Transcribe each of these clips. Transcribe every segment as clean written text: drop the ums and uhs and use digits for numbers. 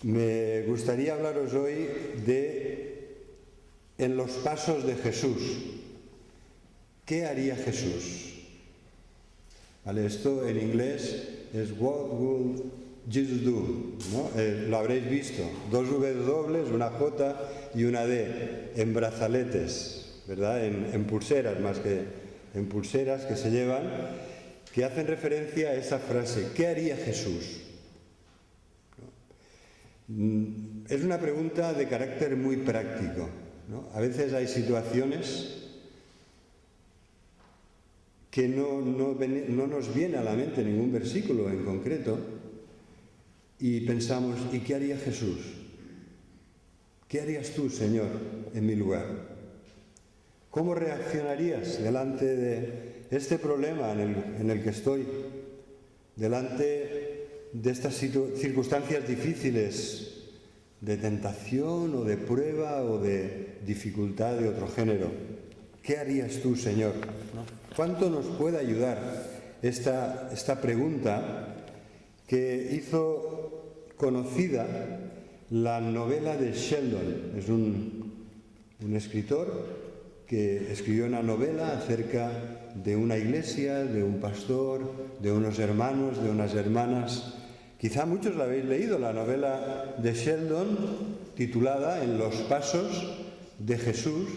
Me gustaría hablaros hoy en los pasos de Jesús. ¿Qué haría Jesús? ¿Vale? Esto en inglés es What would Jesus do? ¿No? Lo habréis visto. 2 W, una J y una D en brazaletes, ¿verdad? En pulseras, más que en pulseras que se llevan, que hacen referencia a esa frase. ¿Qué haría Jesús? Es una pregunta de carácter muy práctico, ¿no? A veces hay situaciones que no nos viene a la mente ningún versículo en concreto y pensamos, ¿y qué haría Jesús? ¿Qué harías tú, Señor, en mi lugar? ¿Cómo reaccionarías delante de este problema en el que estoy? Delante de estas circunstancias difíciles de tentación o de prueba o de dificultad de otro género. ¿Qué harías tú, Señor? ¿Cuánto nos puede ayudar esta pregunta que hizo conocida la novela de Sheldon? Es un escritor que escribió una novela acerca de una iglesia, de un pastor, de unos hermanos, de unas hermanas. Quizá muchos la habéis leído, la novela de Sheldon, titulada En los pasos de Jesús,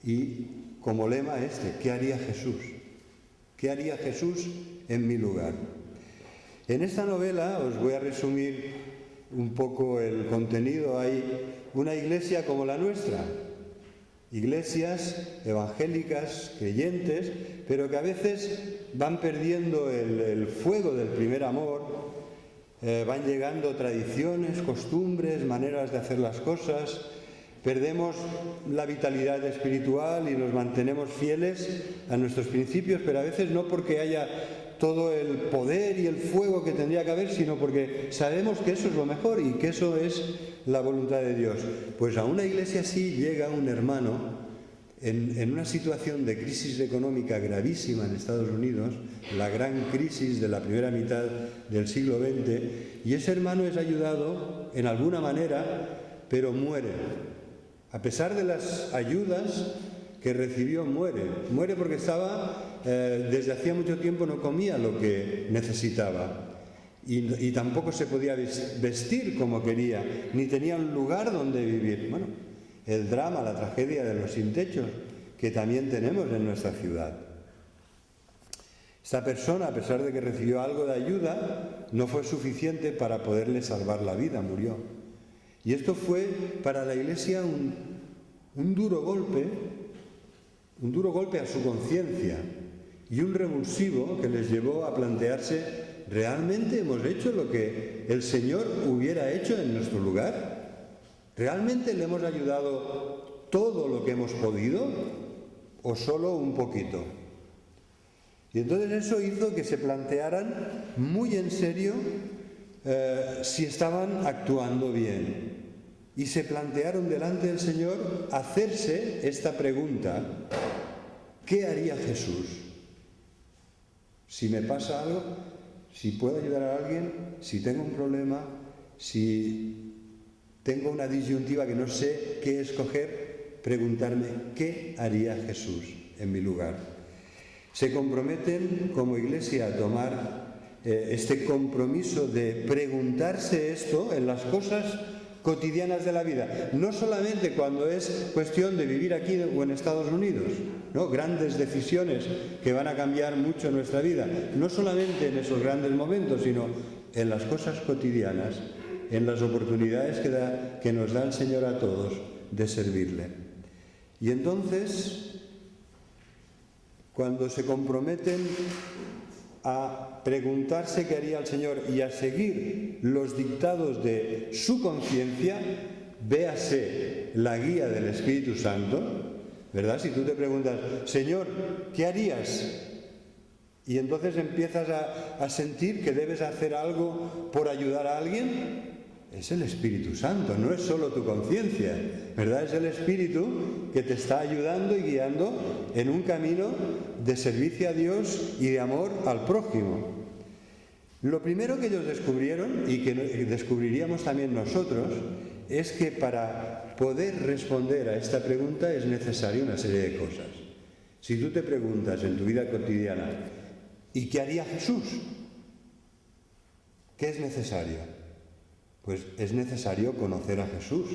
y como lema ¿qué haría Jesús? ¿Qué haría Jesús en mi lugar? En esta novela, os voy a resumir un poco el contenido, hay una iglesia como la nuestra, iglesias evangélicas, creyentes, pero que a veces van perdiendo el fuego del primer amor, van llegando tradiciones, costumbres, maneras de hacer las cosas, perdemos la vitalidad espiritual y nos mantenemos fieles a nuestros principios, pero a veces no porque haya todo el poder y el fuego que tendría que haber, sino porque sabemos que eso es lo mejor y que eso es la voluntad de Dios. Pues a una iglesia así llega un hermano en una situación de crisis económica gravísima en Estados Unidos, la gran crisis de la primera mitad del siglo XX, y ese hermano es ayudado en alguna manera, pero muere. A pesar de las ayudas que recibió, muere porque estaba, desde hacía mucho tiempo no comía lo que necesitaba y tampoco se podía vestir como quería, ni tenía un lugar donde vivir. Bueno, el drama, la tragedia de los sin techos que también tenemos en nuestra ciudad. Esta persona, a pesar de que recibió algo de ayuda, no fue suficiente para poderle salvar la vida, murió. Y esto fue para la iglesia un duro golpe a su conciencia y un revulsivo que les llevó a plantearse, ¿realmente hemos hecho lo que el Señor hubiera hecho en nuestro lugar? ¿Realmente le hemos ayudado todo lo que hemos podido o solo un poquito? Y entonces eso hizo que se plantearan muy en serio si estaban actuando bien. Y se plantearon delante del Señor hacerse esta pregunta: ¿qué haría Jesús? Si me pasa algo, si puedo ayudar a alguien, si tengo un problema, si tengo una disyuntiva que no sé qué escoger, preguntarme ¿qué haría Jesús en mi lugar? Se comprometen como iglesia a tomar este compromiso de preguntarse esto en las cosas cotidianas de la vida, no solamente cuando es cuestión de vivir aquí o en Estados Unidos, ¿no? Grandes decisiones que van a cambiar mucho nuestra vida, no solamente en esos grandes momentos, sino en las cosas cotidianas, en las oportunidades que nos da el Señor a todos de servirle. Y entonces, cuando se comprometen a preguntarse qué haría el Señor y a seguir los dictados de su conciencia, véase la guía del Espíritu Santo, ¿verdad? Si tú te preguntas, Señor, ¿qué harías? Y entonces empiezas a sentir que debes hacer algo por ayudar a alguien, es el Espíritu Santo, no es solo tu conciencia, ¿verdad? Es el Espíritu que te está ayudando y guiando en un camino de servicio a Dios y de amor al prójimo. Lo primero que ellos descubrieron, y que descubriríamos también nosotros, es que para poder responder a esta pregunta es necesaria una serie de cosas. Si tú te preguntas en tu vida cotidiana, ¿y qué haría Jesús? ¿Qué es necesario? Pues es necesario conocer a Jesús.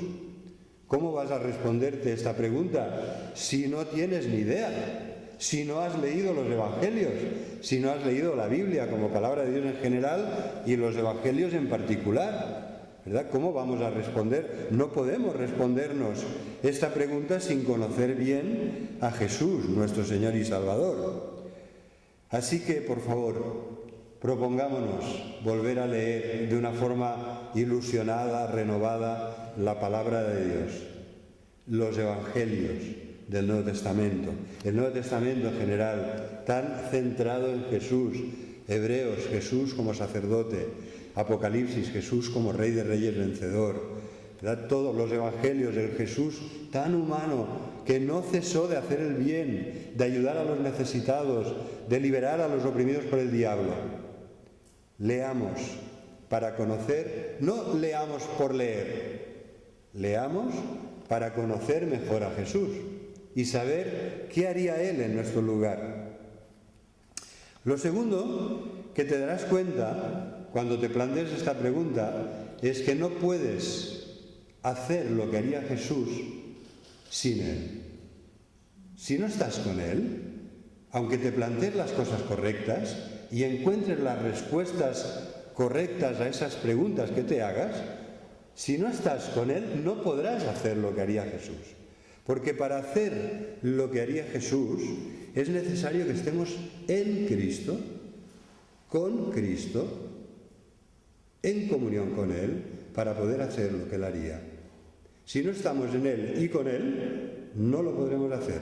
¿Cómo vas a responderte esta pregunta si no tienes ni idea? Si no has leído los Evangelios, si no has leído la Biblia como palabra de Dios en general y los Evangelios en particular, ¿verdad? ¿Cómo vamos a responder? No podemos respondernos esta pregunta sin conocer bien a Jesús, nuestro Señor y Salvador. Así que, por favor, propongámonos volver a leer de una forma ilusionada, renovada, la palabra de Dios, los Evangelios del Nuevo Testamento, el Nuevo Testamento en general, tan centrado en Jesús, Hebreos, Jesús como sacerdote, Apocalipsis, Jesús como Rey de Reyes vencedor, ¿verdad? Todos los Evangelios, el Jesús tan humano que no cesó de hacer el bien, de ayudar a los necesitados, de liberar a los oprimidos por el diablo. Leamos para conocer, no leamos por leer, leamos para conocer mejor a Jesús y saber qué haría Él en nuestro lugar. Lo segundo que te darás cuenta cuando te plantees esta pregunta es que no puedes hacer lo que haría Jesús sin Él. Si no estás con Él, aunque te plantees las cosas correctas y encuentres las respuestas correctas a esas preguntas que te hagas, si no estás con Él no podrás hacer lo que haría Jesús. Porque para hacer lo que haría Jesús es necesario que estemos en Cristo, con Cristo, en comunión con Él, para poder hacer lo que Él haría. Si no estamos en Él y con Él, no lo podremos hacer.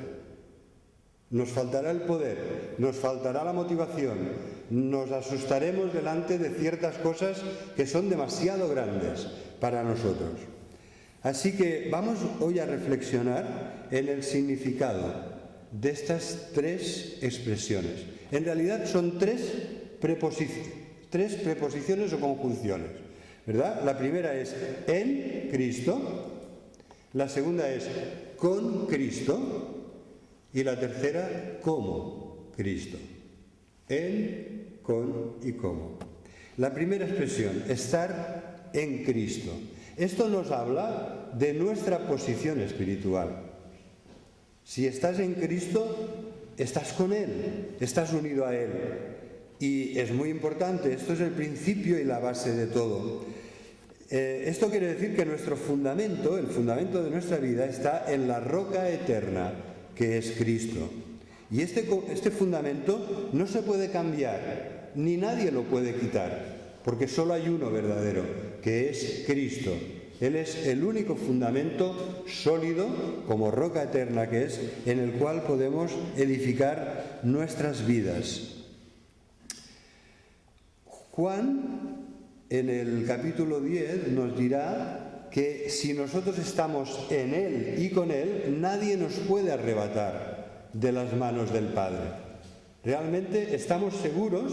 Nos faltará el poder, nos faltará la motivación, nos asustaremos delante de ciertas cosas que son demasiado grandes para nosotros. Así que vamos hoy a reflexionar en el significado de estas tres expresiones. En realidad son tres preposiciones o conjunciones, ¿verdad? La primera es en Cristo, la segunda es con Cristo y la tercera como Cristo. En, con y como. La primera expresión, estar en Cristo. Esto nos habla de nuestra posición espiritual. Si estás en Cristo, estás con Él, estás unido a Él. Y es muy importante, esto es el principio y la base de todo. Esto quiere decir que nuestro fundamento, el fundamento de nuestra vida, está en la roca eterna, que es Cristo. Y este fundamento no se puede cambiar, ni nadie lo puede quitar, porque solo hay uno verdadero, que es Cristo. Él es el único fundamento sólido, como roca eterna que es, en el cual podemos edificar nuestras vidas. Juan, en el capítulo 10, nos dirá que si nosotros estamos en Él y con Él, nadie nos puede arrebatar de las manos del Padre. Realmente estamos seguros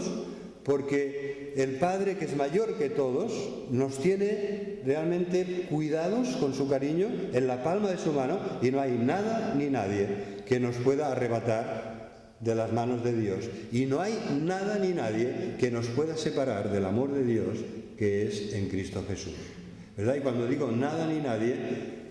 porque el Padre, que es mayor que todos, nos tiene realmente cuidados con su cariño en la palma de su mano y no hay nada ni nadie que nos pueda arrebatar de las manos de Dios. Y no hay nada ni nadie que nos pueda separar del amor de Dios que es en Cristo Jesús. ¿Verdad? Y cuando digo nada ni nadie,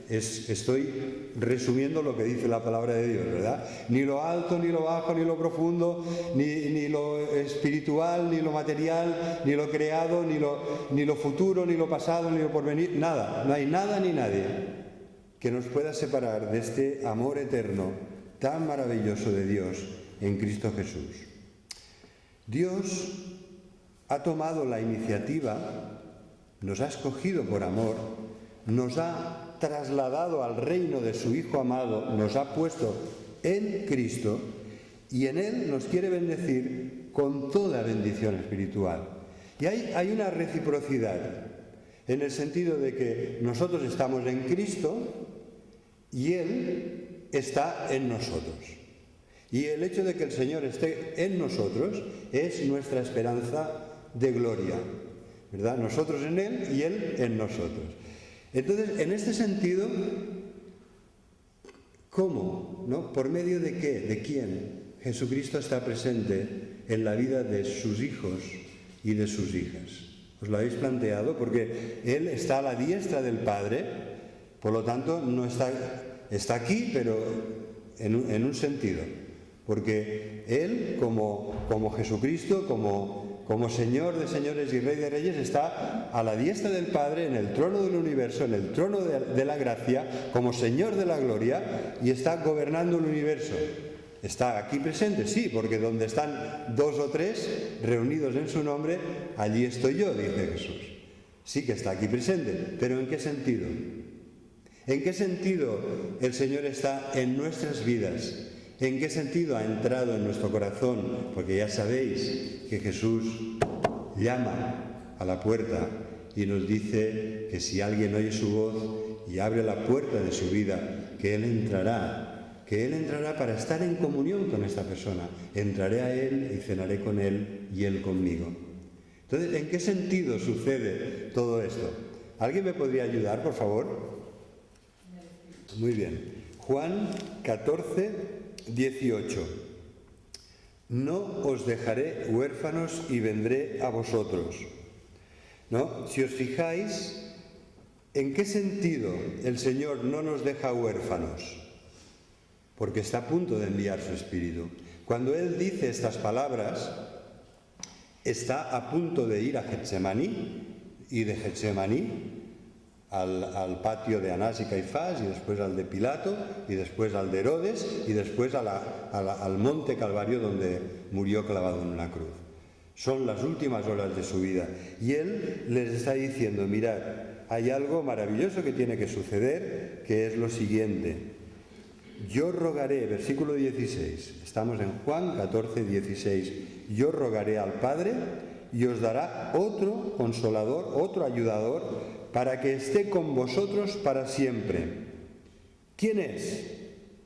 estoy resumiendo lo que dice la palabra de Dios, ¿verdad? Ni lo alto, ni lo bajo, ni lo profundo, ni lo espiritual, ni lo material, ni lo creado, ni lo futuro, ni lo pasado, ni lo porvenir, nada. No hay nada ni nadie que nos pueda separar de este amor eterno tan maravilloso de Dios en Cristo Jesús. Dios ha tomado la iniciativa, nos ha escogido por amor, nos ha trasladado al reino de su Hijo amado, nos ha puesto en Cristo y en Él nos quiere bendecir con toda bendición espiritual. Y hay una reciprocidad, en el sentido de que nosotros estamos en Cristo y Él está en nosotros. Y el hecho de que el Señor esté en nosotros es nuestra esperanza de gloria, ¿verdad? Nosotros en Él y Él en nosotros. Entonces, en este sentido, ¿cómo? ¿No? ¿Por medio de qué? ¿De quién? Jesucristo está presente en la vida de sus hijos y de sus hijas. ¿Os lo habéis planteado? Porque Él está a la diestra del Padre, por lo tanto, no está aquí, pero en un sentido. Porque Él, como Jesucristo, como Señor de señores y Rey de reyes, está a la diestra del Padre, en el trono del universo, en el trono de la gracia, como Señor de la gloria, y está gobernando el universo. ¿Está aquí presente? Sí, porque donde están 2 o 3 reunidos en su nombre, allí estoy yo, dice Jesús. Sí que está aquí presente, pero ¿en qué sentido? ¿En qué sentido el Señor está en nuestras vidas? ¿En qué sentido ha entrado en nuestro corazón? Porque ya sabéis que Jesús llama a la puerta y nos dice que si alguien oye su voz y abre la puerta de su vida, que Él entrará para estar en comunión con esta persona. Entraré a Él y cenaré con Él y Él conmigo. Entonces, ¿en qué sentido sucede todo esto? ¿Alguien me podría ayudar, por favor? Muy bien. Juan 14, 18. No os dejaré huérfanos y vendré a vosotros. ¿No? Si os fijáis, ¿en qué sentido el Señor no nos deja huérfanos? Porque está a punto de enviar su Espíritu. Cuando Él dice estas palabras, está a punto de ir a Getsemaní, y de Getsemaní al patio de Anás y Caifás, y después al de Pilato, y después al de Herodes, y después al monte Calvario, donde murió clavado en una cruz. Son las últimas horas de su vida. Y Él les está diciendo, mirad, hay algo maravilloso que tiene que suceder, que es lo siguiente. Yo rogaré, versículo 16, estamos en Juan 14, 16, yo rogaré al Padre y os dará otro consolador, otro ayudador, para que esté con vosotros para siempre. ¿Quién es?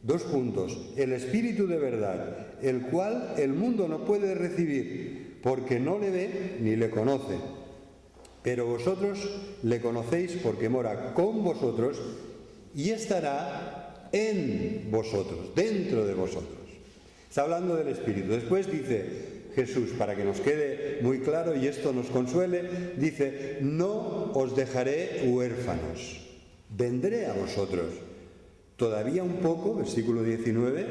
2 puntos. El Espíritu de verdad, el cual el mundo no puede recibir, porque no le ve ni le conoce. Pero vosotros le conocéis porque mora con vosotros y estará en vosotros, dentro de vosotros. Está hablando del Espíritu. Después dice Jesús, para que nos quede muy claro y esto nos consuele, dice, no os dejaré huérfanos, vendré a vosotros. Todavía un poco, versículo 19,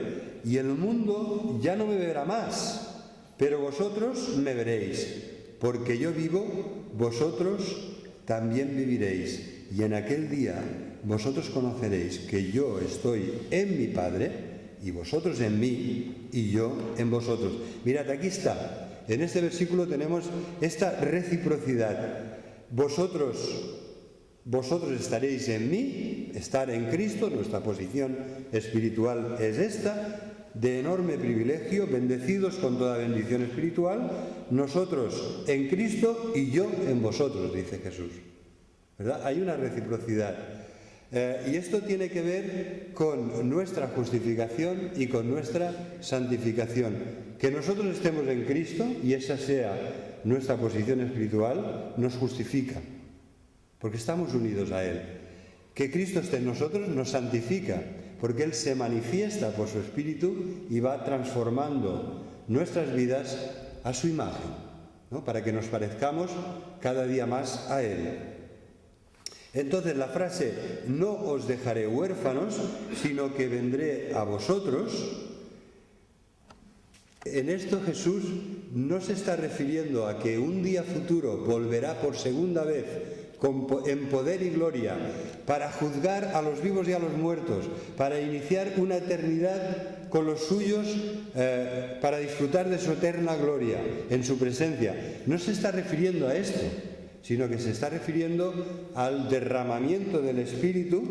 y el mundo ya no me verá más, pero vosotros me veréis, porque yo vivo, vosotros también viviréis, y en aquel día vosotros conoceréis que yo estoy en mi Padre, y vosotros en mí, y yo en vosotros. Mirad, aquí está. En este versículo tenemos esta reciprocidad. Vosotros estaréis en mí, estar en Cristo, nuestra posición espiritual es esta, de enorme privilegio, bendecidos con toda bendición espiritual, nosotros en Cristo y yo en vosotros, dice Jesús. ¿Verdad? Hay una reciprocidad. Y esto tiene que ver con nuestra justificación y con nuestra santificación. Que nosotros estemos en Cristo y esa sea nuestra posición espiritual, nos justifica, porque estamos unidos a Él. Que Cristo esté en nosotros nos santifica, porque Él se manifiesta por su Espíritu y va transformando nuestras vidas a su imagen, ¿no? Para que nos parezcamos cada día más a Él. Entonces la frase, no os dejaré huérfanos, sino que vendré a vosotros, en esto Jesús no se está refiriendo a que un día futuro volverá por segunda vez en poder y gloria para juzgar a los vivos y a los muertos, para iniciar una eternidad con los suyos, para disfrutar de su eterna gloria en su presencia. No se está refiriendo a esto, sino que se está refiriendo al derramamiento del Espíritu,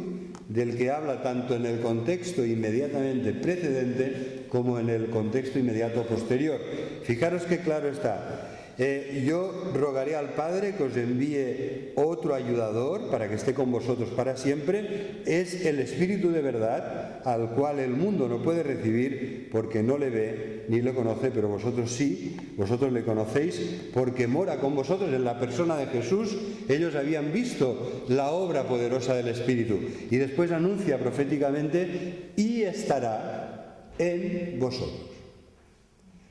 del que habla tanto en el contexto inmediatamente precedente como en el contexto inmediato posterior. Fijaros qué claro está. yo rogaré al Padre que os envíe otro ayudador para que esté con vosotros para siempre. Es el Espíritu de verdad, al cual el mundo no puede recibir porque no le ve ni le conoce, pero vosotros sí, vosotros le conocéis porque mora con vosotros en la persona de Jesús. Ellos habían visto la obra poderosa del Espíritu. Y después anuncia proféticamente: y estará en vosotros.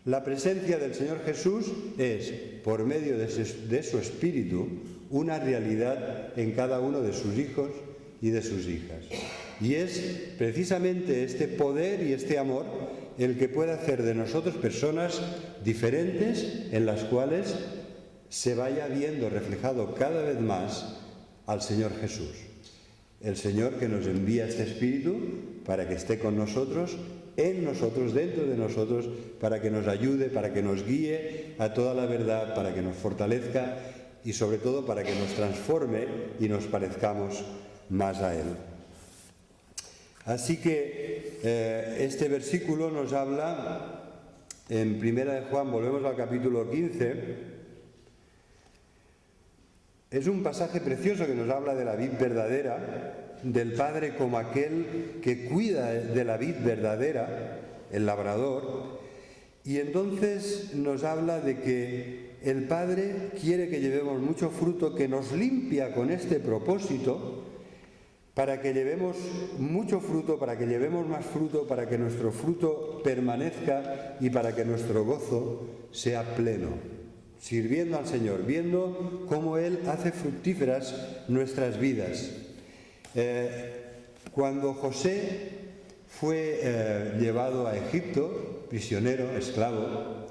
La presencia del Señor Jesús es, por medio de su Espíritu, una realidad en cada uno de sus hijos y de sus hijas. Y es precisamente este poder y este amor el que puede hacer de nosotros personas diferentes, en las cuales se vaya viendo reflejado cada vez más al Señor Jesús. El Señor que nos envía este Espíritu para que esté con nosotros, en nosotros, dentro de nosotros, para que nos ayude, para que nos guíe a toda la verdad, para que nos fortalezca y sobre todo para que nos transforme y nos parezcamos más a Él. Así que este versículo nos habla en Primera de Juan, volvemos al capítulo 15. Es un pasaje precioso que nos habla de la vid verdadera, del Padre como aquel que cuida de la vid verdadera, el labrador, y entonces nos habla de que el Padre quiere que llevemos mucho fruto, que nos limpia con este propósito, para que llevemos mucho fruto, para que llevemos más fruto, para que nuestro fruto permanezca y para que nuestro gozo sea pleno, sirviendo al Señor, viendo cómo Él hace fructíferas nuestras vidas. Cuando José fue llevado a Egipto, prisionero, esclavo,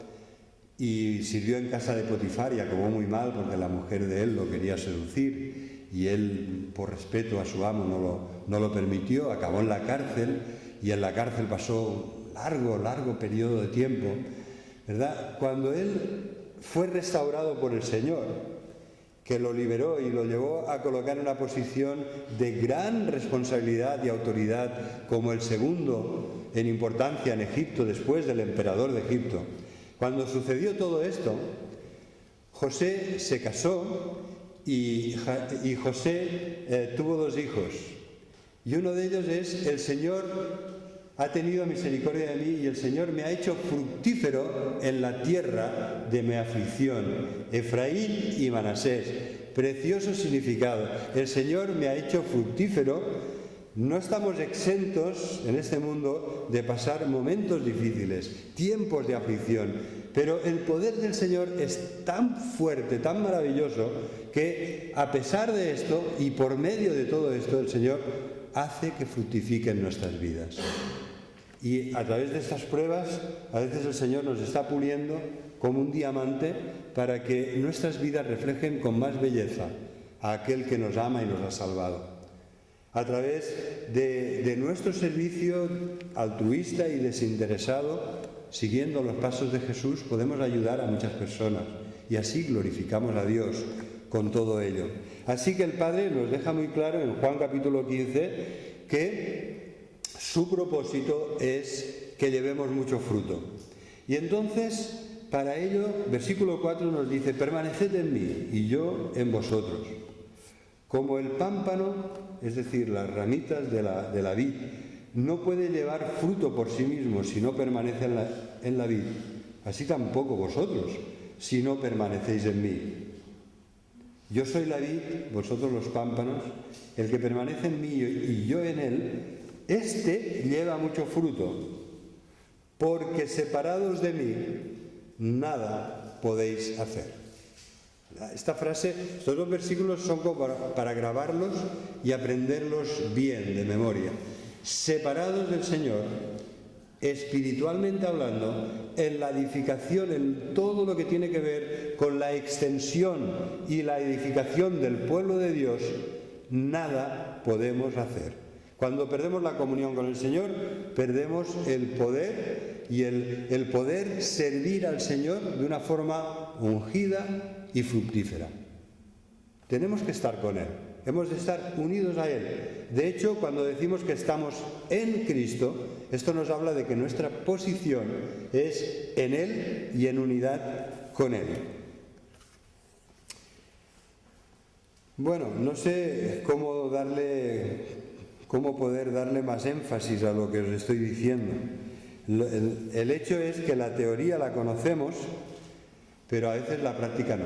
y sirvió en casa de Potifar y acabó muy mal porque la mujer de él lo quería seducir y él, por respeto a su amo, no lo permitió, acabó en la cárcel y en la cárcel pasó un largo periodo de tiempo, ¿verdad? Cuando él fue restaurado por el Señor, que lo liberó y lo llevó a colocar en una posición de gran responsabilidad y autoridad como el segundo en importancia en Egipto después del emperador de Egipto. Cuando sucedió todo esto, José se casó y José tuvo 2 hijos. Y uno de ellos es: el Señor ha tenido misericordia de mí y el Señor me ha hecho fructífero en la tierra de mi aflicción. Efraín y Manasés. Precioso significado. El Señor me ha hecho fructífero. No estamos exentos en este mundo de pasar momentos difíciles, tiempos de aflicción, pero el poder del Señor es tan fuerte, tan maravilloso, que a pesar de esto y por medio de todo esto, el Señor hace que fructifiquen nuestras vidas. Y a través de estas pruebas, a veces el Señor nos está puliendo como un diamante para que nuestras vidas reflejen con más belleza a aquel que nos ama y nos ha salvado. A través de nuestro servicio altruista y desinteresado, siguiendo los pasos de Jesús, podemos ayudar a muchas personas y así glorificamos a Dios con todo ello. Así que el Padre nos deja muy claro en Juan capítulo 15 que su propósito es que llevemos mucho fruto. Y entonces, para ello, versículo 4 nos dice: permaneced en mí y yo en vosotros. Como el pámpano, es decir, las ramitas de la vid, no puede llevar fruto por sí mismo si no permanece en la vid, así tampoco vosotros, si no permanecéis en mí. Yo soy la vid, vosotros los pámpanos. El que permanece en mí y yo en él, este lleva mucho fruto, porque separados de mí nada podéis hacer. Esta frase, estos 2 versículos son como para grabarlos y aprenderlos bien de memoria. Separados del Señor, espiritualmente hablando, en la edificación, en todo lo que tiene que ver con la extensión y la edificación del pueblo de Dios, nada podemos hacer. Cuando perdemos la comunión con el Señor, perdemos el poder y el poder servir al Señor de una forma ungida y fructífera. Tenemos que estar con Él, hemos de estar unidos a Él. De hecho, cuando decimos que estamos en Cristo, esto nos habla de que nuestra posición es en Él y en unidad con Él. Bueno, no sé cómo poder darle más énfasis a lo que os estoy diciendo. El hecho es que la teoría la conocemos, pero a veces la práctica no,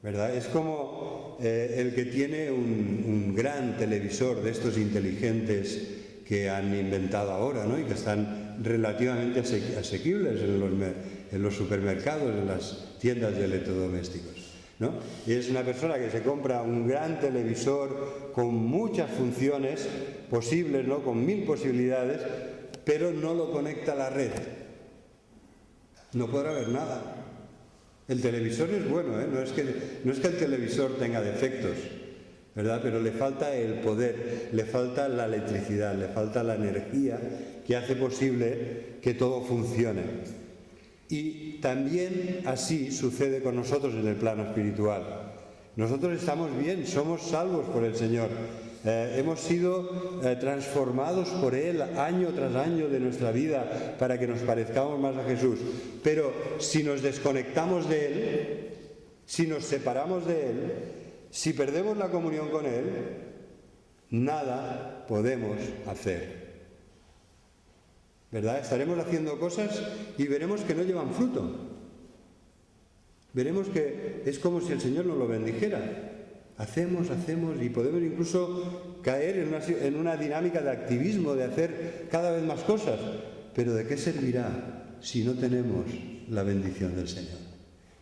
¿verdad? Es como el que tiene un gran televisor de estos inteligentes que han inventado ahora, ¿no? Y que están relativamente asequibles en los supermercados, en las tiendas de electrodomésticos, ¿no? Y es una persona que se compra un gran televisor con muchas funciones posibles, ¿no? Con 1000 posibilidades, pero no lo conecta a la red. No podrá ver nada. El televisor es bueno, ¿eh? No es que el televisor tenga defectos, ¿verdad? Pero le falta el poder, le falta la electricidad, le falta la energía que hace posible que todo funcione. Y también así sucede con nosotros en el plano espiritual. Nosotros estamos bien, somos salvos por el Señor. Hemos sido transformados por Él año tras año de nuestra vida para que nos parezcamos más a Jesús. Pero si nos desconectamos de Él, si nos separamos de Él, si perdemos la comunión con Él, nada podemos hacer. ¿Verdad? Estaremos haciendo cosas y veremos que no llevan fruto. Veremos que es como si el Señor nos lo bendijera. Hacemos y podemos incluso caer en una dinámica de activismo, de hacer cada vez más cosas. Pero ¿de qué servirá si no tenemos la bendición del Señor?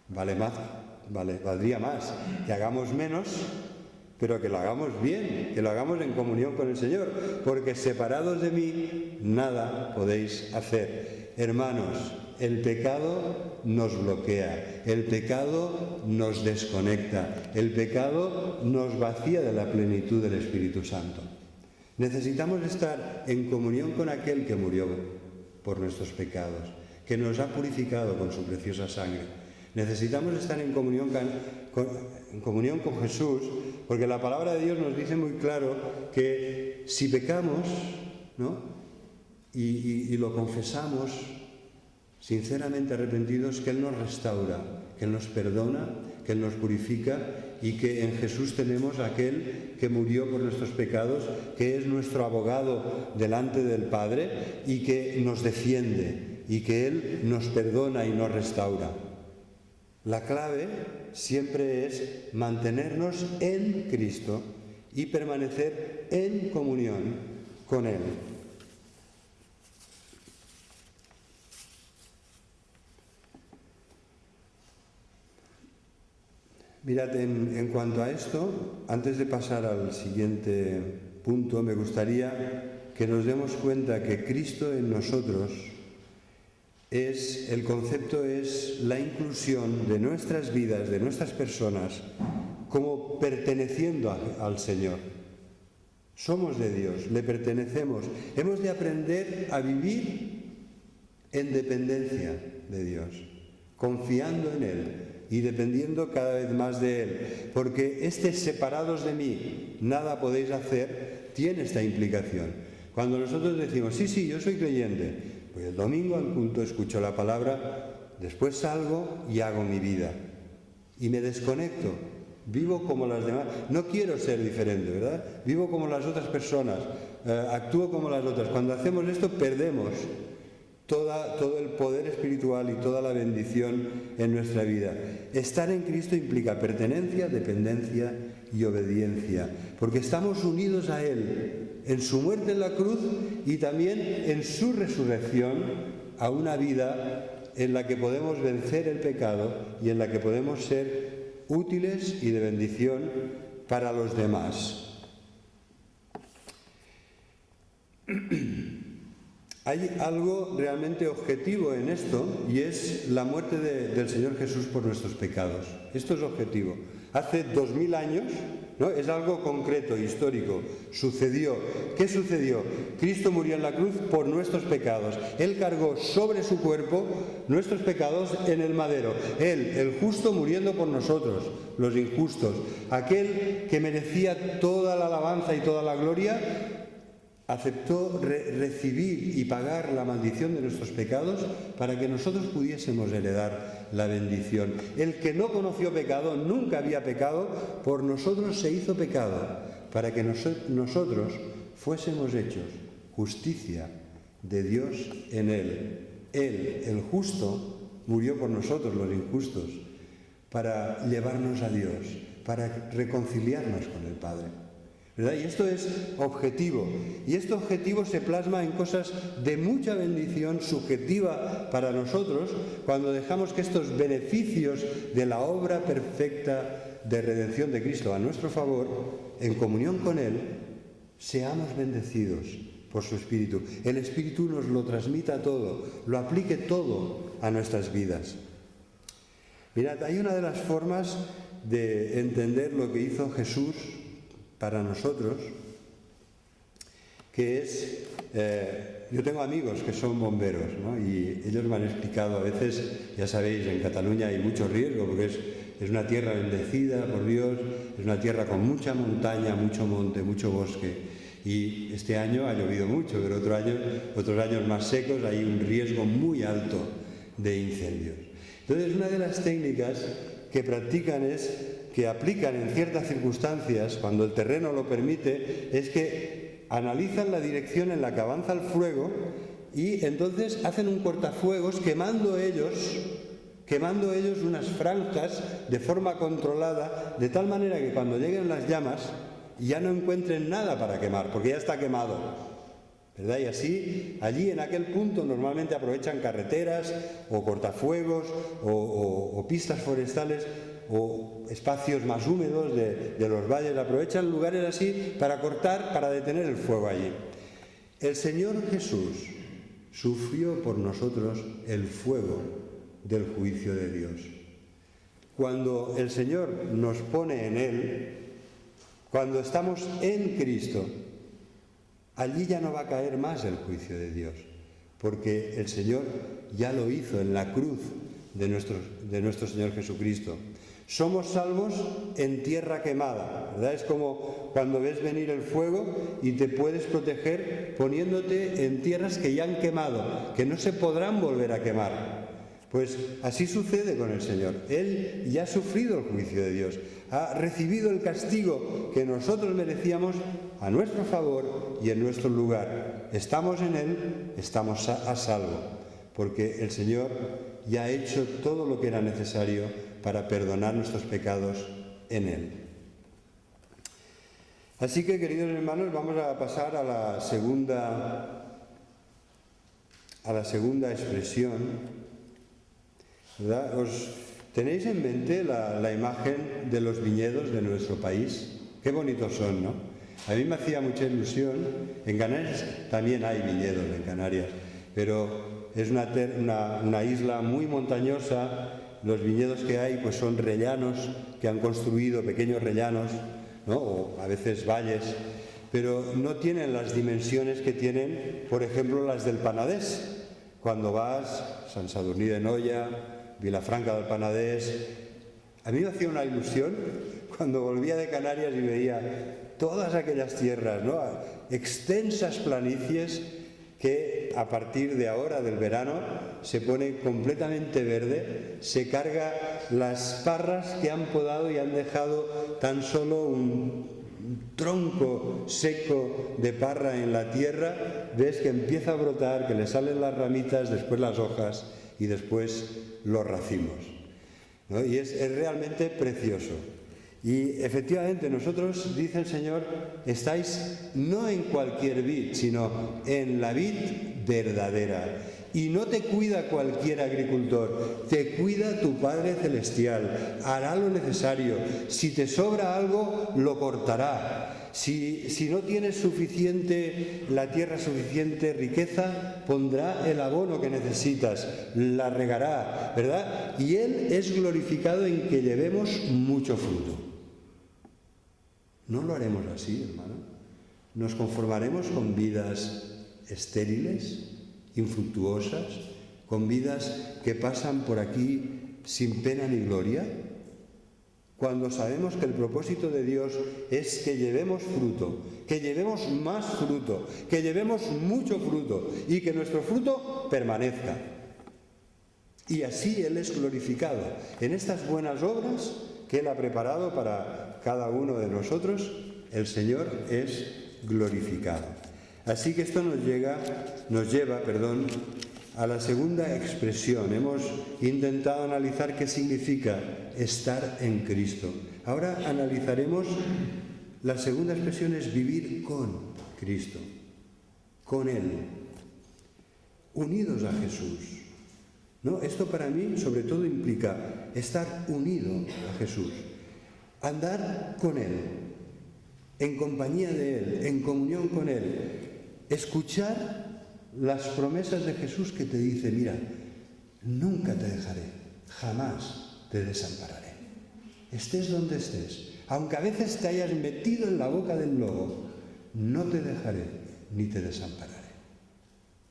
Valdría más que hagamos menos, pero que lo hagamos bien, que lo hagamos en comunión con el Señor, porque separados de mí nada podéis hacer. Hermanos, el pecado nos bloquea, el pecado nos desconecta, el pecado nos vacía de la plenitud del Espíritu Santo. Necesitamos estar en comunión con aquel que murió por nuestros pecados, que nos ha purificado con su preciosa sangre. Necesitamos estar en comunión con Jesús, porque la palabra de Dios nos dice muy claro que si pecamos, ¿no? y lo confesamos sinceramente arrepentidos, que Él nos restaura, que Él nos perdona, que Él nos purifica y que en Jesús tenemos aquel que murió por nuestros pecados, que es nuestro abogado delante del Padre y que nos defiende y que Él nos perdona y nos restaura. La clave siempre es mantenernos en Cristo y permanecer en comunión con Él. Mirad, en cuanto a esto, antes de pasar al siguiente punto, me gustaría que nos demos cuenta que Cristo en nosotros el concepto es la inclusión de nuestras vidas, de nuestras personas, como perteneciendo al Señor. Somos de Dios, le pertenecemos. Hemos de aprender a vivir en dependencia de Dios, confiando en Él y dependiendo cada vez más de Él, porque separados de mí, nada podéis hacer, tiene esta implicación. Cuando nosotros decimos, sí, yo soy creyente, pues el domingo al culto escucho la palabra, después salgo y hago mi vida, y me desconecto, vivo como las demás, no quiero ser diferente, ¿verdad? Vivo como las otras personas, actúo como las otras. Cuando hacemos esto perdemos todo el poder espiritual y toda la bendición en nuestra vida. Estar en Cristo implica pertenencia, dependencia y obediencia, porque estamos unidos a Él en su muerte en la cruz y también en su resurrección a una vida en la que podemos vencer el pecado y en la que podemos ser útiles y de bendición para los demás. Hay algo realmente objetivo en esto y es la muerte del Señor Jesús por nuestros pecados. Esto es objetivo. Hace 2000 años, ¿no? Es algo concreto, histórico. Sucedió. ¿Qué sucedió? Cristo murió en la cruz por nuestros pecados. Él cargó sobre su cuerpo nuestros pecados en el madero. Él, el justo, muriendo por nosotros, los injustos. Aquel que merecía toda la alabanza y toda la gloria, aceptó recibir y pagar la maldición de nuestros pecados para que nosotros pudiésemos heredar la bendición. El que no conoció pecado, nunca había pecado, por nosotros se hizo pecado, para que nosotros fuésemos hechos justicia de Dios en Él. Él, el justo, murió por nosotros, los injustos, para llevarnos a Dios, para reconciliarnos con el Padre, ¿verdad? Y esto es objetivo. Y este objetivo se plasma en cosas de mucha bendición subjetiva para nosotros cuando dejamos que estos beneficios de la obra perfecta de redención de Cristo a nuestro favor, en comunión con Él, seamos bendecidos por su Espíritu. El Espíritu nos lo transmita todo, lo aplique todo a nuestras vidas. Mirad, hay una de las formas de entender lo que hizo Jesús para nosotros, que es, yo tengo amigos que son bomberos, ¿no? Y ellos me han explicado, a veces, ya sabéis, en Cataluña hay mucho riesgo, porque es una tierra bendecida por Dios, es una tierra con mucha montaña, mucho monte, mucho bosque, y este año ha llovido mucho, pero otros años más secos hay un riesgo muy alto de incendios. Entonces, una de las técnicas que practican que aplican en ciertas circunstancias, cuando el terreno lo permite, es que analizan la dirección en la que avanza el fuego y entonces hacen un cortafuegos quemando ellos unas franjas de forma controlada, de tal manera que cuando lleguen las llamas ya no encuentren nada para quemar, porque ya está quemado, ¿verdad? Y así, allí en aquel punto normalmente aprovechan carreteras o cortafuegos o pistas forestales o espacios más húmedos de los valles, aprovechan lugares así para cortar, para detener el fuego allí. El Señor Jesús sufrió por nosotros el fuego del juicio de Dios. Cuando el Señor nos pone en Él, cuando estamos en Cristo, allí ya no va a caer más el juicio de Dios, porque el Señor ya lo hizo en la cruz de nuestro Señor Jesucristo. Somos salvos en tierra quemada, ¿verdad? Es como cuando ves venir el fuego y te puedes proteger poniéndote en tierras que ya han quemado, que no se podrán volver a quemar. Pues así sucede con el Señor. Él ya ha sufrido el juicio de Dios, ha recibido el castigo que nosotros merecíamos a nuestro favor y en nuestro lugar. Estamos en Él, estamos a salvo, porque el Señor ya ha hecho todo lo que era necesario para perdonar nuestros pecados en Él. Así que, queridos hermanos, vamos a pasar a la segunda expresión, ¿verdad? ¿Tenéis en mente la imagen de los viñedos de nuestro país? Qué bonitos son, ¿no? A mí me hacía mucha ilusión. En Canarias también hay viñedos, en Canarias, pero es una isla muy montañosa. Los viñedos que hay pues son rellanos que han construido, pequeños rellanos, ¿no? O a veces valles, pero no tienen las dimensiones que tienen, por ejemplo, las del Penedès. Cuando vas, Sant Sadurní d'Anoia, Vilafranca del Penedès, a mí me hacía una ilusión cuando volvía de Canarias y veía todas aquellas tierras, ¿no? Extensas planicies que a partir de ahora, del verano, se pone completamente verde, se carga las parras que han podado y han dejado tan solo un tronco seco de parra en la tierra, ves que empieza a brotar, que le salen las ramitas, después las hojas y después los racimos, ¿no? Y es realmente precioso. Y efectivamente nosotros, dice el Señor, estáis no en cualquier vid, sino en la vid verdadera. Y no te cuida cualquier agricultor, te cuida tu Padre Celestial, hará lo necesario. Si te sobra algo, lo cortará. Si no tienes la tierra suficiente riqueza, pondrá el abono que necesitas, la regará, ¿verdad? Y Él es glorificado en que llevemos mucho fruto. ¿No lo haremos así, hermano? ¿Nos conformaremos con vidas estériles, infructuosas, con vidas que pasan por aquí sin pena ni gloria? cuando sabemos que el propósito de Dios es que llevemos fruto, que llevemos más fruto, que llevemos mucho fruto y que nuestro fruto permanezca. Y así Él es glorificado en estas buenas obras que Él ha preparado para cada uno de nosotros. El Señor es glorificado. Así que esto nos lleva, a la segunda expresión. Hemos intentado analizar qué significa estar en Cristo. Ahora analizaremos la segunda expresión, es vivir con Cristo, con Él, unidos a Jesús. ¿No? Esto para mí sobre todo implica estar unido a Jesús, andar con Él, en compañía de Él, en comunión con Él, escuchar las promesas de Jesús que te dice: mira, nunca te dejaré, jamás te desampararé. Estés donde estés, aunque a veces te hayas metido en la boca del lobo, no te dejaré ni te desampararé.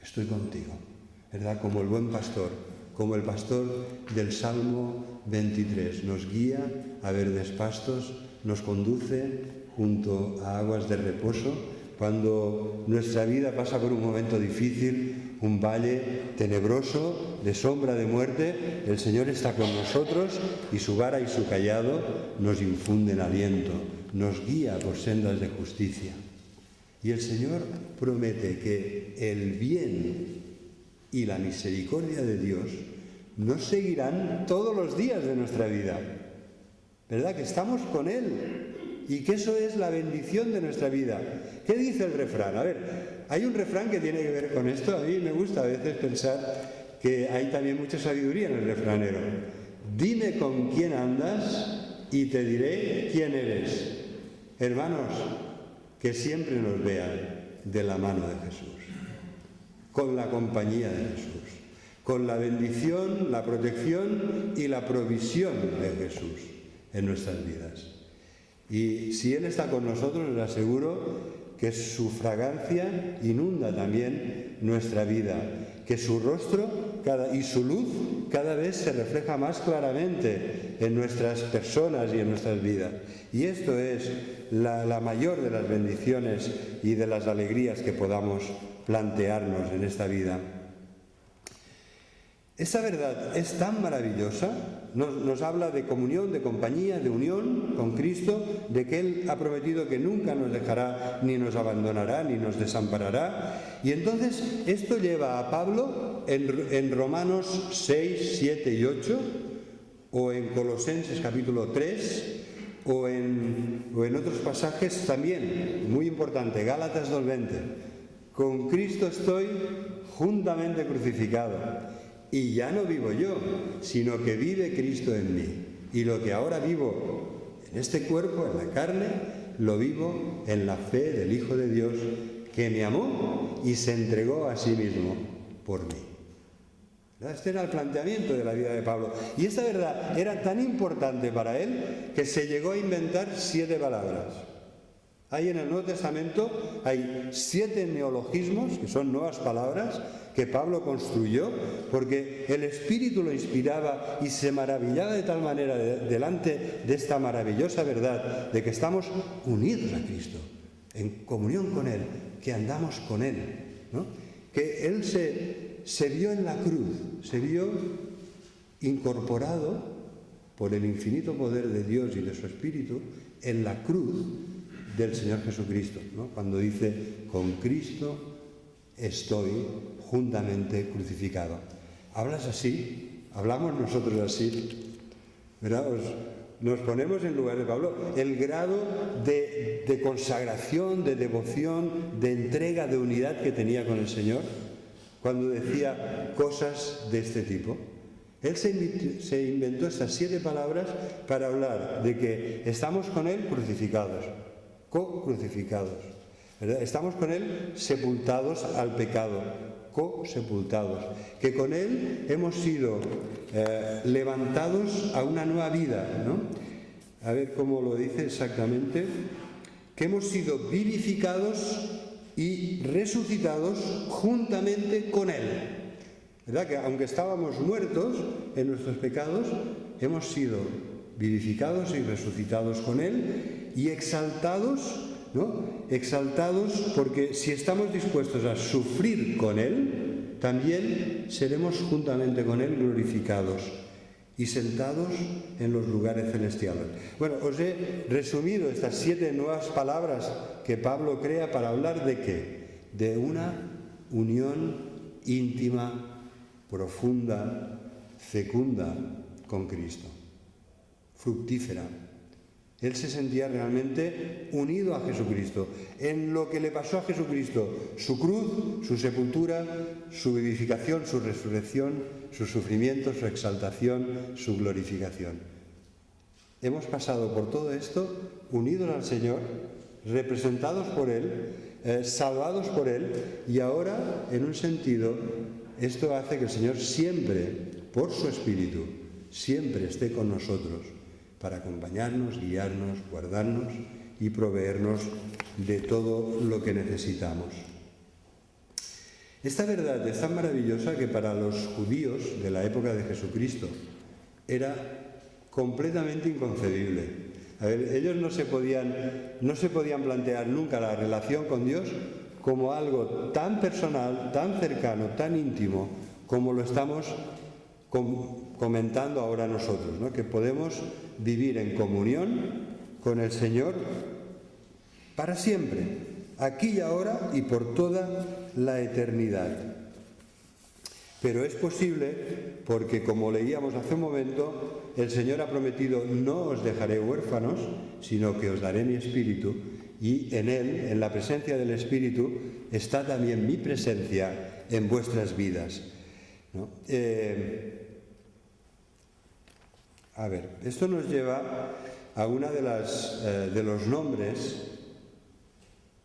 Estoy contigo, ¿verdad? Como el buen pastor, como el pastor del Salmo 23, nos guía a verdes pastos, nos conduce junto a aguas de reposo. Cuando nuestra vida pasa por un momento difícil, un valle tenebroso de sombra de muerte, el Señor está con nosotros y su vara y su cayado nos infunden aliento, nos guía por sendas de justicia. Y el Señor promete que el bien y la misericordia de Dios nos seguirán todos los días de nuestra vida. ¿Verdad? Que estamos con Él. Y que eso es la bendición de nuestra vida. ¿Qué dice el refrán? A ver, hay un refrán que tiene que ver con esto. A mí me gusta a veces pensar que hay también mucha sabiduría en el refranero. Dime con quién andas y te diré quién eres. Hermanos, que siempre nos vean de la mano de Jesús, con la compañía de Jesús, con la bendición, la protección y la provisión de Jesús en nuestras vidas. Y si Él está con nosotros, les aseguro que su fragancia inunda también nuestra vida, que su rostro y su luz cada vez se refleja más claramente en nuestras personas y en nuestras vidas. Y esto es la mayor de las bendiciones y de las alegrías que podamos plantearnos en esta vida. Esa verdad es tan maravillosa, nos habla de comunión, de compañía, de unión con Cristo, de que Él ha prometido que nunca nos dejará, ni nos abandonará, ni nos desamparará. Y entonces esto lleva a Pablo en Romanos 6, 7 y 8, o en Colosenses capítulo 3, o en otros pasajes también, muy importante, Gálatas 2:20. Con Cristo estoy juntamente crucificado. Y ya no vivo yo, sino que vive Cristo en mí. Y lo que ahora vivo en este cuerpo, en la carne, lo vivo en la fe del Hijo de Dios, que me amó y se entregó a sí mismo por mí. Este era el planteamiento de la vida de Pablo. Y esta verdad era tan importante para él que se llegó a inventar 7 palabras. Hay en el Nuevo Testamento, hay 7 neologismos, que son nuevas palabras, que Pablo construyó, porque el Espíritu lo inspiraba y se maravillaba de tal manera delante de esta maravillosa verdad de que estamos unidos a Cristo, en comunión con Él, que andamos con Él, ¿no? Que Él se vio en la cruz, se vio incorporado por el infinito poder de Dios y de su Espíritu en la cruz del Señor Jesucristo, ¿no? Cuando dice: con Cristo estoy juntamente crucificado. ¿Hablas así? ¿Hablamos nosotros así? ¿Verdad? Nos ponemos en lugar de Pablo. El grado de consagración, de devoción, de entrega, de unidad que tenía con el Señor cuando decía cosas de este tipo. Él se inventó estas 7 palabras para hablar de que estamos con Él crucificados, co-crucificados, ¿verdad? Estamos con Él sepultados al pecado, co-sepultados, que con Él hemos sido levantados a una nueva vida, ¿no? A ver cómo lo dice exactamente, que hemos sido vivificados y resucitados juntamente con Él, ¿verdad? Que aunque estábamos muertos en nuestros pecados, hemos sido vivificados y resucitados con Él y exaltados, ¿no? Exaltados porque si estamos dispuestos a sufrir con Él, también seremos juntamente con Él glorificados y sentados en los lugares celestiales. Bueno, os he resumido estas 7 nuevas palabras que Pablo crea para hablar de ¿qué? De una unión íntima, profunda, fecunda con Cristo, fructífera. Él se sentía realmente unido a Jesucristo. En lo que le pasó a Jesucristo, su cruz, su sepultura, su vivificación, su resurrección, su sufrimiento, su exaltación, su glorificación. Hemos pasado por todo esto unidos al Señor, representados por Él, salvados por Él, y ahora, en un sentido, esto hace que el Señor siempre, por su Espíritu, siempre esté con nosotros, para acompañarnos, guiarnos, guardarnos y proveernos de todo lo que necesitamos. Esta verdad es tan maravillosa que para los judíos de la época de Jesucristo era completamente inconcebible. A ver, ellos no se podían plantear nunca la relación con Dios como algo tan personal, tan cercano, tan íntimo, como lo estamos comentando ahora nosotros, ¿no? Que podemos vivir en comunión con el Señor para siempre, aquí y ahora y por toda la eternidad. Pero es posible porque, como leíamos hace un momento, el Señor ha prometido: no os dejaré huérfanos, sino que os daré mi Espíritu, y en Él, en la presencia del Espíritu, está también mi presencia en vuestras vidas, ¿no? A ver, esto nos lleva a una de los nombres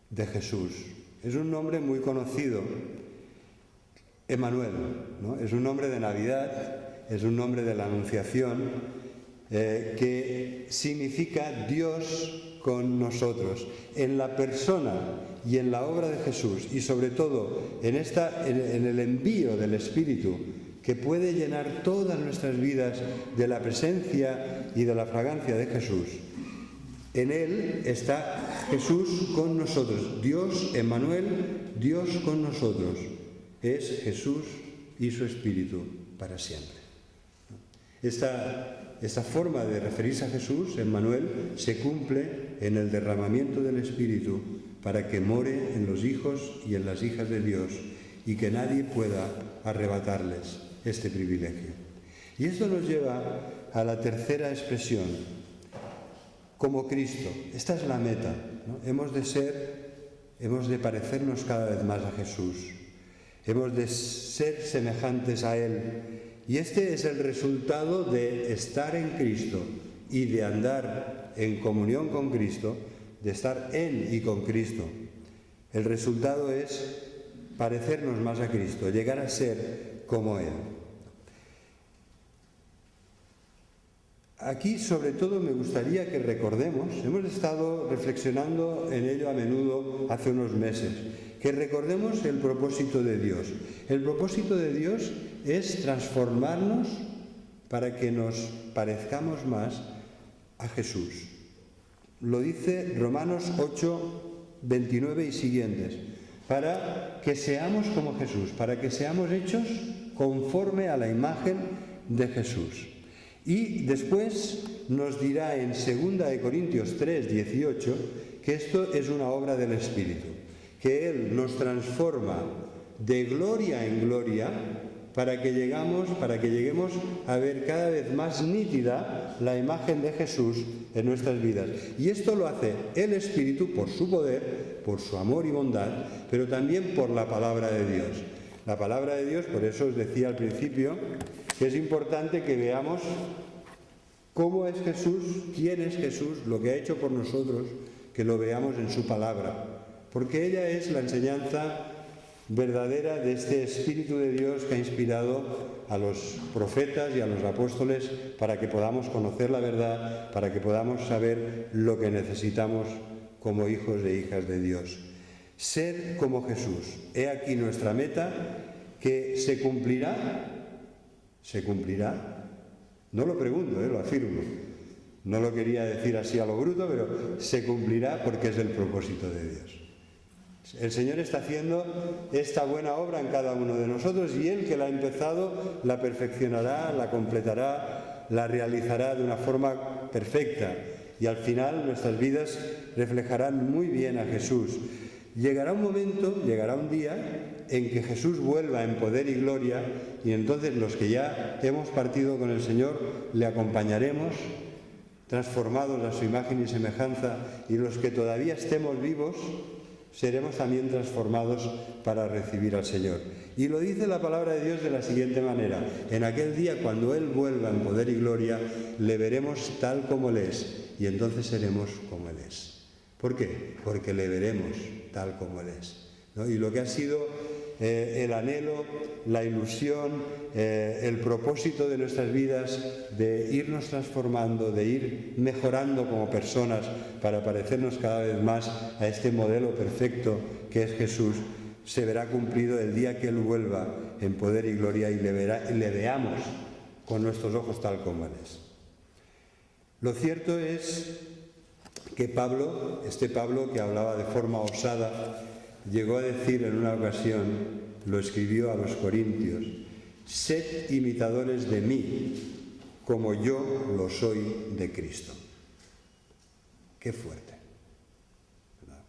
de Jesús. Es un nombre muy conocido, Emmanuel, ¿no? Es un nombre de Navidad, es un nombre de la Anunciación, que significa Dios con nosotros. En la persona y en la obra de Jesús, y sobre todo en el envío del Espíritu, que puede llenar todas nuestras vidas de la presencia y de la fragancia de Jesús. En Él está Jesús con nosotros. Dios, Emmanuel, Dios con nosotros. Es Jesús y su Espíritu para siempre. Esta forma de referirse a Jesús, Emmanuel, se cumple en el derramamiento del Espíritu para que more en los hijos y en las hijas de Dios y que nadie pueda arrebatarles este privilegio. Y esto nos lleva a la tercera expresión, como Cristo. Esta es la meta, ¿no? Hemos de parecernos cada vez más a Jesús. Hemos de ser semejantes a Él. Y este es el resultado de estar en Cristo y de andar en comunión con Cristo, de estar en y con Cristo. El resultado es parecernos más a Cristo, llegar a ser como Él. Aquí, sobre todo, me gustaría que recordemos, hemos estado reflexionando en ello a menudo hace unos meses, que recordemos el propósito de Dios. El propósito de Dios es transformarnos para que nos parezcamos más a Jesús. Lo dice Romanos 8, 29 y siguientes. Para que seamos como Jesús, para que seamos hechos conforme a la imagen de Jesús. Y después nos dirá en 2 Corintios 3, 18, que esto es una obra del Espíritu, que Él nos transforma de gloria en gloria para que lleguemos a ver cada vez más nítida la imagen de Jesús en nuestras vidas. Y esto lo hace el Espíritu por su poder, por su amor y bondad, pero también por la palabra de Dios. La palabra de Dios, por eso os decía al principio, que es importante que veamos cómo es Jesús, quién es Jesús, lo que ha hecho por nosotros, que lo veamos en su palabra, porque ella es la enseñanza verdadera de este Espíritu de Dios que ha inspirado a los profetas y a los apóstoles para que podamos conocer la verdad, para que podamos saber lo que necesitamos como hijos e hijas de Dios. Ser como Jesús. He aquí nuestra meta, que se cumplirá. ¿Se cumplirá? No lo pregunto, lo afirmo. No lo quería decir así a lo bruto, pero se cumplirá porque es el propósito de Dios. El Señor está haciendo esta buena obra en cada uno de nosotros y Él que la ha empezado la perfeccionará, la completará, la realizará de una forma perfecta y al final nuestras vidas reflejarán muy bien a Jesús. Llegará un momento, llegará un día en que Jesús vuelva en poder y gloria y entonces los que ya hemos partido con el Señor le acompañaremos transformados a su imagen y semejanza y los que todavía estemos vivos seremos también transformados para recibir al Señor. Y lo dice la palabra de Dios de la siguiente manera: en aquel día, cuando Él vuelva en poder y gloria, le veremos tal como Él es, y entonces seremos como Él es. ¿Por qué? Porque le veremos tal como Él es, ¿no? Y lo que ha sido el anhelo, la ilusión, el propósito de nuestras vidas de irnos transformando, de ir mejorando como personas para parecernos cada vez más a este modelo perfecto que es Jesús, se verá cumplido el día que Él vuelva en poder y gloria y le veamos con nuestros ojos tal como Él es. Lo cierto es que Pablo, este Pablo que hablaba de forma osada, llegó a decir en una ocasión, lo escribió a los Corintios: sed imitadores de mí, como yo lo soy de Cristo. Qué fuerte, ¿verdad?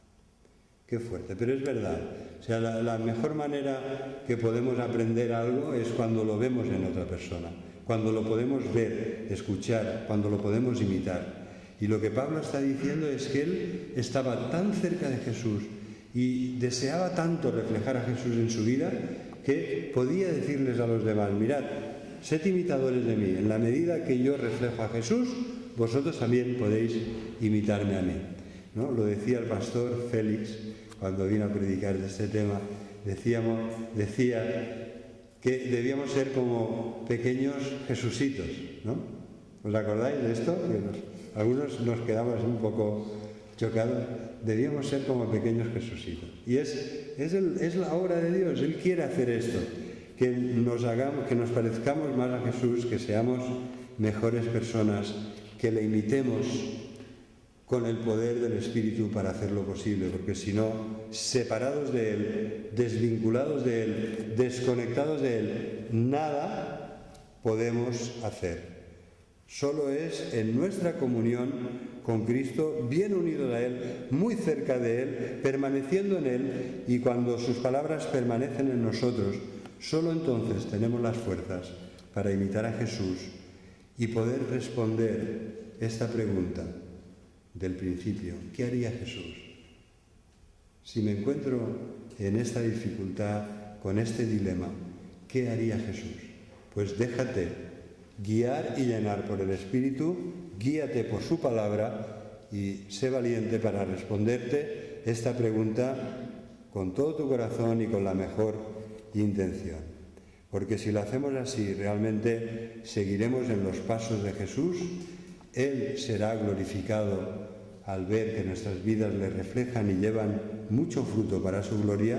Qué fuerte, pero es verdad. O sea, la mejor manera que podemos aprender algo es cuando lo vemos en otra persona, cuando lo podemos ver, escuchar, cuando lo podemos imitar. Y lo que Pablo está diciendo es que él estaba tan cerca de Jesús y deseaba tanto reflejar a Jesús en su vida que podía decirles a los demás: mirad, sed imitadores de mí, en la medida que yo reflejo a Jesús, vosotros también podéis imitarme a mí, ¿no? Lo decía el pastor Félix cuando vino a predicar de este tema, decía que debíamos ser como pequeños Jesucitos, ¿no? ¿Os acordáis de esto? Que algunos nos quedamos un poco chocados. Debíamos ser como pequeños Jesucitos. Y es la obra de Dios. Él quiere hacer esto, que nos parezcamos más a Jesús, que seamos mejores personas, que le imitemos con el poder del Espíritu para hacerlo posible, porque si no, separados de Él, desvinculados de Él, desconectados de Él, nada podemos hacer. Solo es en nuestra comunión con Cristo, bien unidos a Él, muy cerca de Él, permaneciendo en Él, y cuando sus palabras permanecen en nosotros, solo entonces tenemos las fuerzas para imitar a Jesús y poder responder esta pregunta del principio: ¿qué haría Jesús? Si me encuentro en esta dificultad, con este dilema, ¿qué haría Jesús? Pues déjate guiar y llenar por el Espíritu, guíate por su palabra y sé valiente para responderte esta pregunta con todo tu corazón y con la mejor intención. Porque si lo hacemos así, realmente seguiremos en los pasos de Jesús. Él será glorificado al ver que nuestras vidas le reflejan y llevan mucho fruto para su gloria,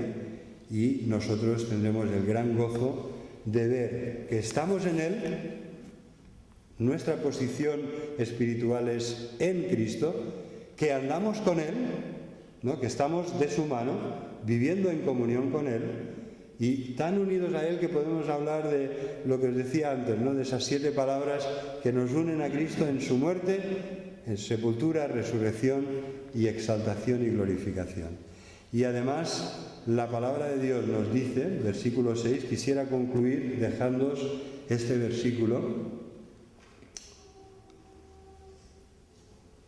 y nosotros tendremos el gran gozo de ver que estamos en Él. Nuestra posición espiritual es en Cristo, que andamos con Él, ¿no? Que estamos de su mano, viviendo en comunión con Él, y tan unidos a Él que podemos hablar de lo que os decía antes, ¿no? De esas 7 palabras que nos unen a Cristo en su muerte, en sepultura, resurrección y exaltación y glorificación. Y además la palabra de Dios nos dice, versículo 6, quisiera concluir dejándoos este versículo.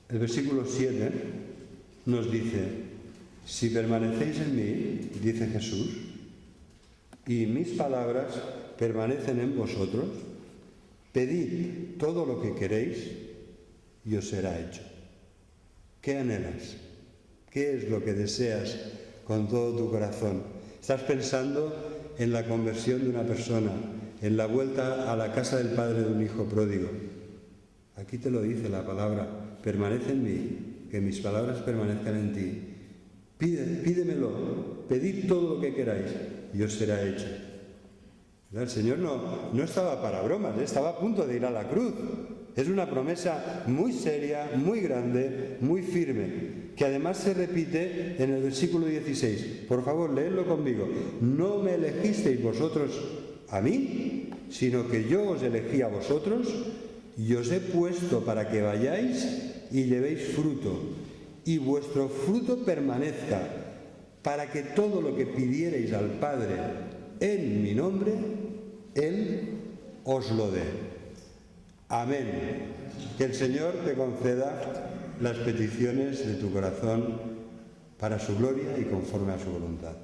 El versículo 7 nos dice: si permanecéis en mí, dice Jesús, y mis palabras permanecen en vosotros, pedid todo lo que queréis y os será hecho. ¿Qué anhelas? ¿Qué es lo que deseas con todo tu corazón? ¿Estás pensando en la conversión de una persona, en la vuelta a la casa del padre de un hijo pródigo? Aquí te lo dice la palabra: permanece en mí, que mis palabras permanezcan en ti. Pídemelo, pedid todo lo que queráis y os será hecho. El Señor no estaba para bromas, estaba a punto de ir a la cruz. Es una promesa muy seria, muy grande, muy firme, que además se repite en el versículo 16. Por favor, leedlo conmigo. No me elegisteis vosotros a mí, sino que yo os elegí a vosotros y os he puesto para que vayáis y llevéis fruto, y vuestro fruto permanezca, para que todo lo que pidiereis al Padre en mi nombre, Él os lo dé. Amén. Que el Señor te conceda las peticiones de tu corazón para su gloria y conforme a su voluntad.